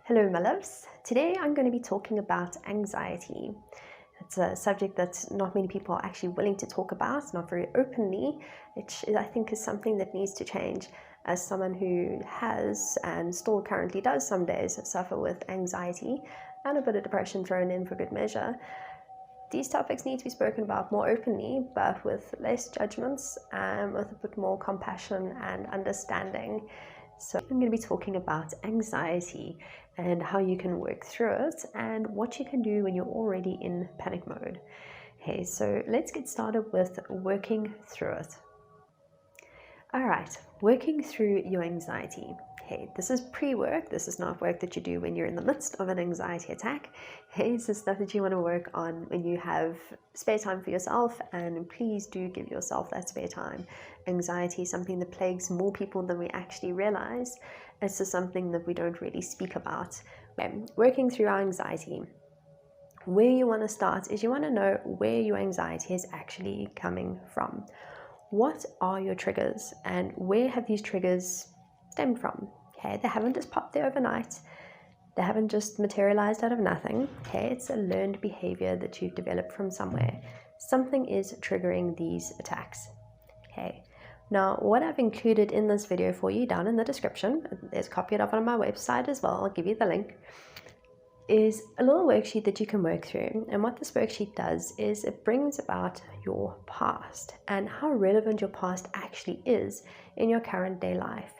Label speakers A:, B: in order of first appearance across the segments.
A: Hello, my loves. Today I'm going to be talking about anxiety. It's a subject that not many people are actually willing to talk about, not very openly, which I think is something that needs to change. As someone who has and still currently does some days suffer with anxiety and a bit of depression thrown in for good measure, these topics need to be spoken about more openly, but with less judgments and with a bit more compassion and understanding. So I'm going to be talking about anxiety and how you can work through it and what you can do when you're already in panic mode. Okay, so let's get started with working through it. All right, working through your anxiety. Hey, this is pre-work. This is not work that you do when you're in the midst of an anxiety attack. Hey, this is stuff that you want to work on when you have spare time for yourself, and please do give yourself that spare time. Anxiety is something that plagues more people than we actually realize. It's just something that we don't really speak about. Working through our anxiety. Where you want to start is you want to know where your anxiety is actually coming from. What are your triggers and where have these triggers stemmed from? Okay, they haven't just popped there overnight. They haven't just materialized out of nothing. Okay, it's a learned behavior that you've developed from somewhere. Something is triggering these attacks. Okay, now what I've included in this video for you down in the description, there's a copy of it on my website as well, I'll give you the link, is a little worksheet that you can work through. And what this worksheet does is it brings about your past and how relevant your past actually is in your current day life.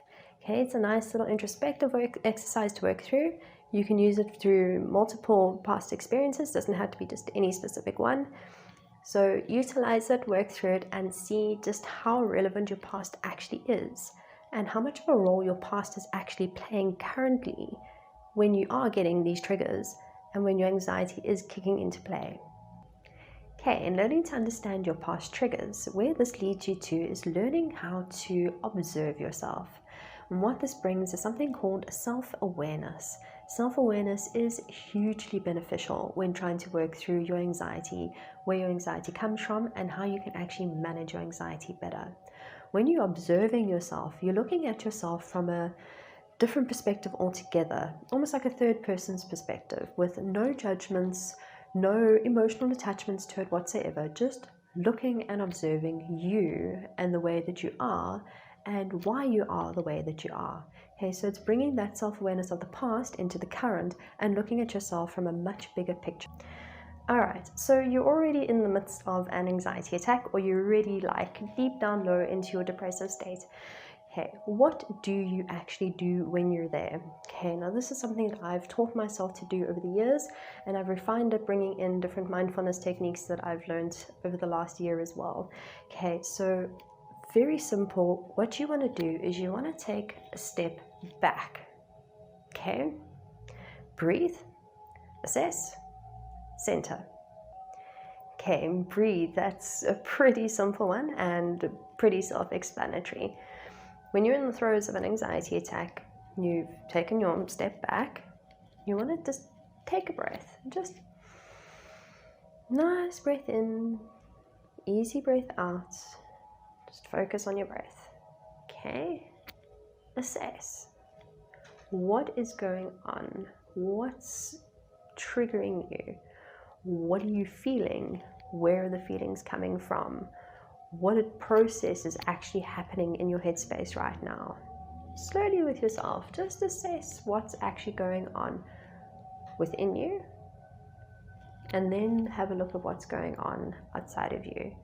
A: Okay, it's a nice little introspective exercise to work through. You can use it through multiple past experiences, doesn't have to be just any specific one. So utilize it, work through it, and see just how relevant your past actually is and how much of a role your past is actually playing currently when you are getting these triggers and when your anxiety is kicking into play. Okay, and learning to understand your past triggers, where this leads you to is learning how to observe yourself. And what this brings is something called self-awareness. Self-awareness is hugely beneficial when trying to work through your anxiety, where your anxiety comes from, and how you can actually manage your anxiety better. When you're observing yourself, you're looking at yourself from a different perspective altogether, almost like a third person's perspective, with no judgments, no emotional attachments to it whatsoever, just looking and observing you and the way that you are and why you are the way that you are. Okay, so it's bringing that self-awareness of the past into the current and looking at yourself from a much bigger picture. All right, so you're already in the midst of an anxiety attack, or you're already like deep down low into your depressive state. Okay, what do you actually do when you're there? Okay, now this is something that I've taught myself to do over the years, and I've refined it, bringing in different mindfulness techniques that I've learned over the last year as well. Okay, so very simple. What you want to do is you want to take a step back. Okay, breathe, assess, center. Okay, breathe. That's a pretty simple one and pretty self-explanatory. When you're in the throes of an anxiety attack, you've taken your step back, you want to just take a breath. Just nice breath in, easy breath out. Just focus on your breath. Okay? Assess. What is going on? What's triggering you? What are you feeling? Where are the feelings coming from? What process is actually happening in your headspace right now? Slowly with yourself, just assess what's actually going on within you, and then have a look at what's going on outside of you.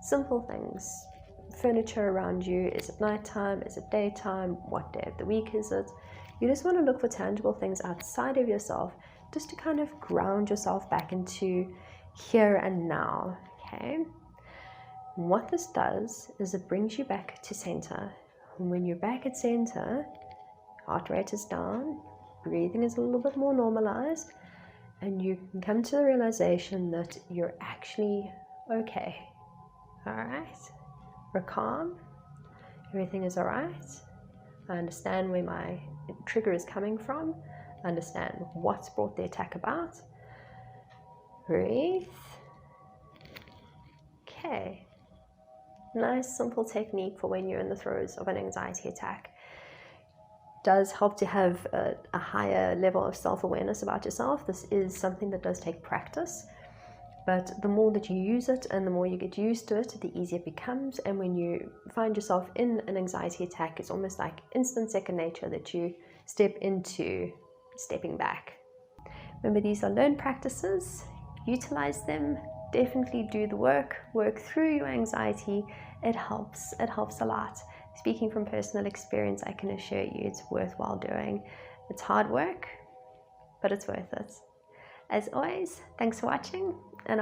A: Simple things. Furniture around you. Is it nighttime? Is it daytime? What day of the week is it? You just want to look for tangible things outside of yourself, just to kind of ground yourself back into here and now. Okay? What this does is it brings you back to center. And when you're back at center, heart rate is down, breathing is a little bit more normalized, and you can come to the realization that you're actually okay. All right? We're calm. Everything is all right. I understand where my trigger is coming from. I understand what's brought the attack about. Breathe. Okay. Nice, simple technique for when you're in the throes of an anxiety attack. does help to have a higher level of self-awareness about yourself. This is something that does take practice, but the more that you use it and the more you get used to it, the easier it becomes. And when you find yourself in an anxiety attack, it's almost like instant second nature that you step into stepping back. Remember, these are learned practices. Utilize them. Definitely do the work through your anxiety. It helps a lot. Speaking from personal experience, I can assure you it's worthwhile doing. It's hard work, but it's worth it. As always, thanks for watching.